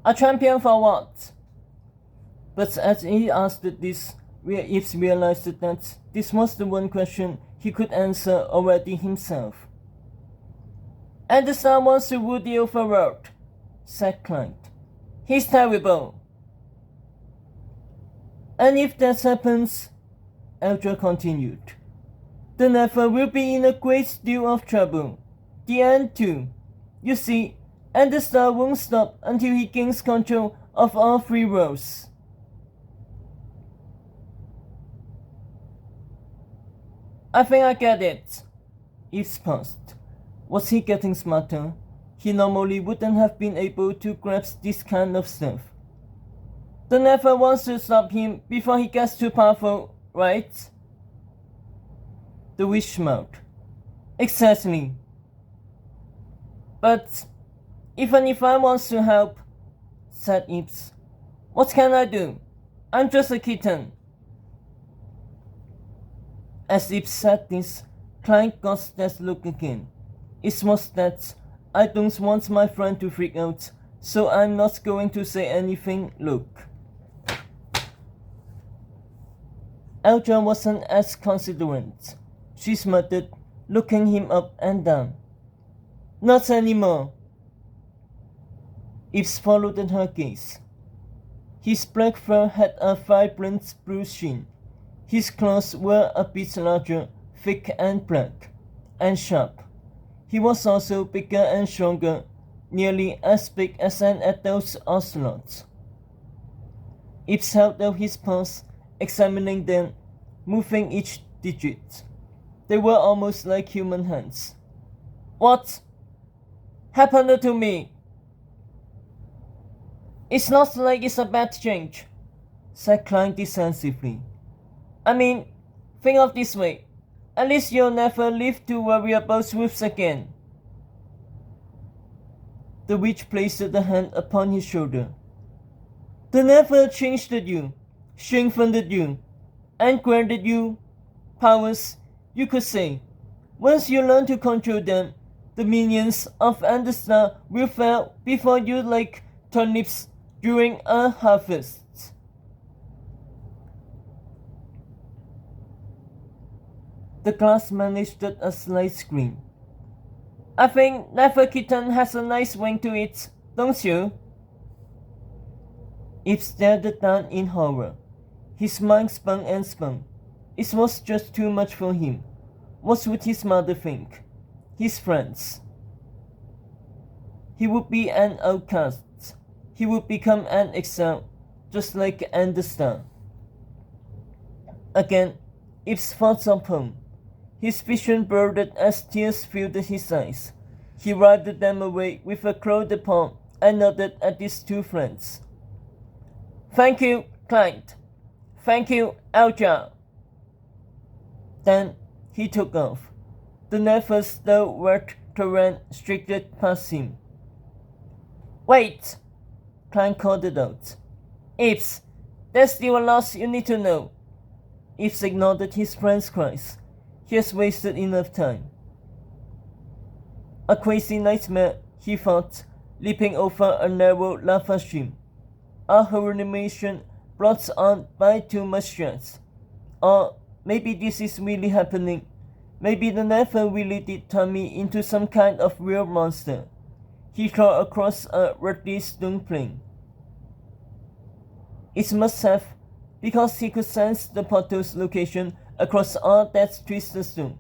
A champion for what? But as he asked this, Yves realized that this was the one question he could answer already himself. And the star wants to rule the overworld, said Clyde. He's terrible. And if that happens, Eldra continued, the Nefer will be in a great deal of trouble. The end too. You see, and the star won't stop until he gains control of all three worlds. I think I get it. Yves paused. Was he getting smarter? He normally wouldn't have been able to grasp this kind of stuff. The Nefer wants to stop him before he gets too powerful, right? The witch smiled. Exactly. But even if I want to help, said Yves, what can I do? I'm just a kitten. As Yves said this, Clyde got that look again. It was that I don't want my friend to freak out, so I'm not going to say anything, look. Eldra wasn't as considerate. She muttered, looking him up and down. Not anymore. Yves followed her gaze. His black fur had a vibrant blue sheen. His claws were a bit larger, thick and black, and sharp. He was also bigger and stronger, nearly as big as an adult ocelot. Yves held out his paws, examining them, moving each digit. They were almost like human hands. What happened to me? It's not like it's a bad change, said Clyde decisively. I mean, think of this way. At least you'll never live to worry about wolves again. The witch placed a hand upon his shoulder. The Nefer changed you, strengthened you, and granted you powers, you could say. Once you learn to control them, the minions of Andestar will fall before you like turnips during a harvest. The glass managed a slight scream. I think Neferkitten has a nice wing to it, don't you? Yves stared down in horror. His mind spun and spun. It was just too much for him. What would his mother think? His friends? He would be an outcast. He would become an exile, just like Andestar. Again, Yves thought of home. His vision blurred as tears filled his eyes. He wiped them away with a clawed paw and nodded at his two friends. Thank you, Clyde. Thank you, Eldra. Then he took off. The Nefer's stalwart Terran streaked past him. Wait! Clyde called it out. Yves, there's still a lot you need to know. Yves ignored his friend's cries. He has wasted enough time. A crazy nightmare, he thought, leaping over a narrow lava stream. A hallucination brought on by too much stress. Or maybe this is really happening. Maybe the Nefer really did turn me into some kind of real monster. He crawled across a rocky stone plain. It must have, because he could sense the portal's location across all that twisted stone.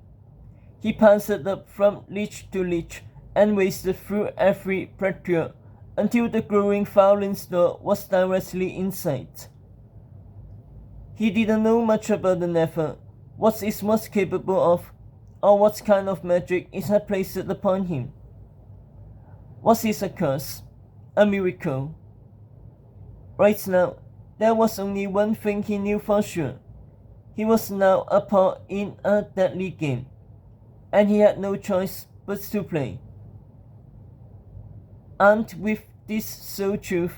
He pounced up from ledge to ledge and raced through every fracture until the glowing Fowling's door was directly in sight. He didn't know much about the Nefer, what it was capable of, or what kind of magic it had placed upon him. Was it a curse? A miracle? Right now, there was only one thing he knew for sure. He was now a pawn in a deadly game, and he had no choice but to play. Armed with this sole truth,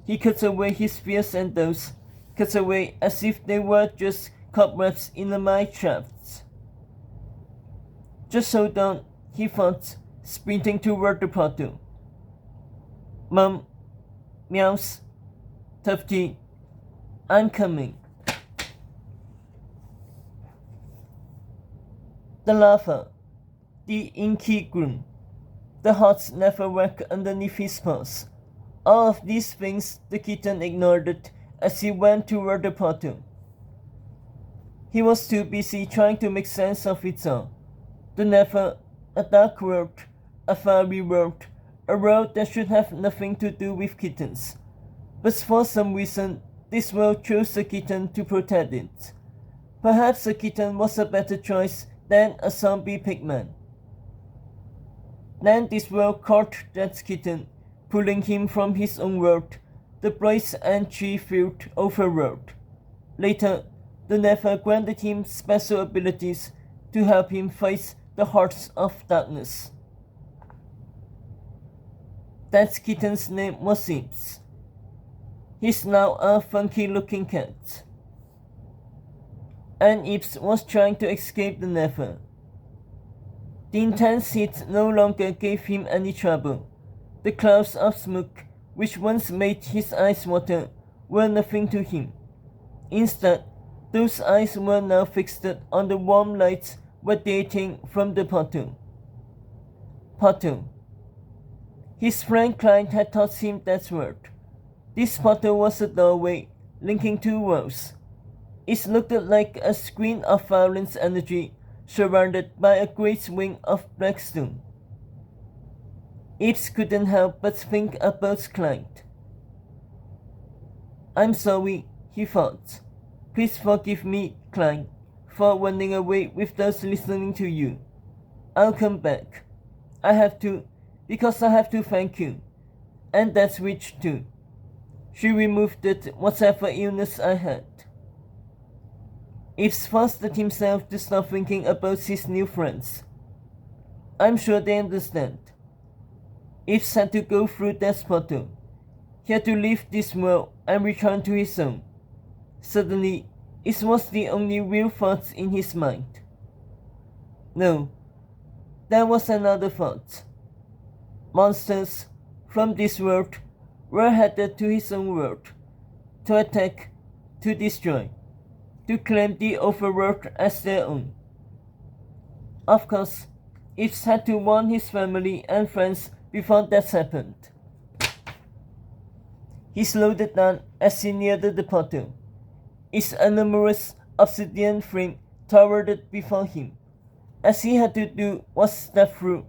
he cut away his fears and doubts, cut away as if they were just cobwebs in a mine shaft. Just hold on, he thought, sprinting toward the portal. Mom, Meows. Tufty. I'm coming. The larva. The inky groom. The hearts never work underneath his paws. All of these things the kitten ignored it as he went toward the bottom. He was too busy trying to make sense of it all. The never, a dark world, a fiery world, a world that should have nothing to do with kittens. But for some reason, this world chose a kitten to protect it. Perhaps a kitten was a better choice than a zombie pigman. Then this world caught that kitten, pulling him from his own world, the bright and tree-filled overworld. Later, the Nefer granted him special abilities to help him fight the hearts of darkness. That kitten's name was Ibs. He's now a funky-looking cat. And Ibs was trying to escape the Nefer. The intense heat no longer gave him any trouble. The clouds of smoke, which once made his eyes water, were nothing to him. Instead, those eyes were now fixed on the warm lights radiating from the portal. Portal. His friend Clyde had taught him that word. This portal was a doorway linking two worlds. It looked like a screen of violent energy surrounded by a great wing of black stone. Ibs couldn't help but think about Clyde. I'm sorry, he thought. Please forgive me, Clyde, for running away without listening to you. I'll come back. I have to, because I have to thank you. And that's Witch too. She removed whatever illness I had. Ibs forced himself to stop thinking about his new friends. I'm sure they understand. Ibs had to go through that portal. He had to leave this world and return to his own. Suddenly, it was the only real thought in his mind. No, there was another thought. Monsters from this world were headed to his own world, to attack, to destroy, to claim the overworld as their own. Of course, Ibs had to warn his family and friends before that happened. He slowed it down as he neared the portal. Its enormous obsidian frame towered before him. As he had to do was step through,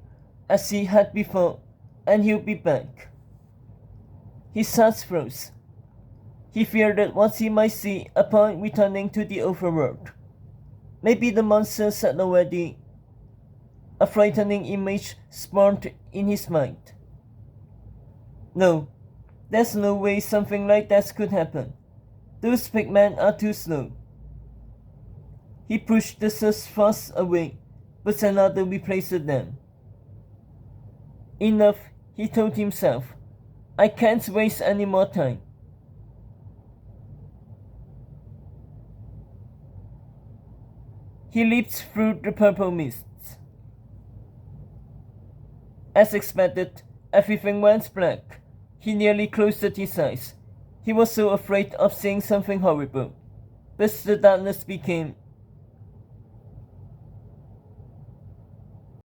as he had before, and he'll be back. His heart froze. He feared what he might see upon returning to the overworld. Maybe the monsters had already. A frightening image spawned in his mind. No, there's no way something like that could happen. Those pigmen are too slow. He pushed the search force away, but another replaced them. Enough, he told himself. I can't waste any more time. He leaped through the purple mists. As expected, everything went black. He nearly closed his eyes. He was so afraid of seeing something horrible. But the darkness became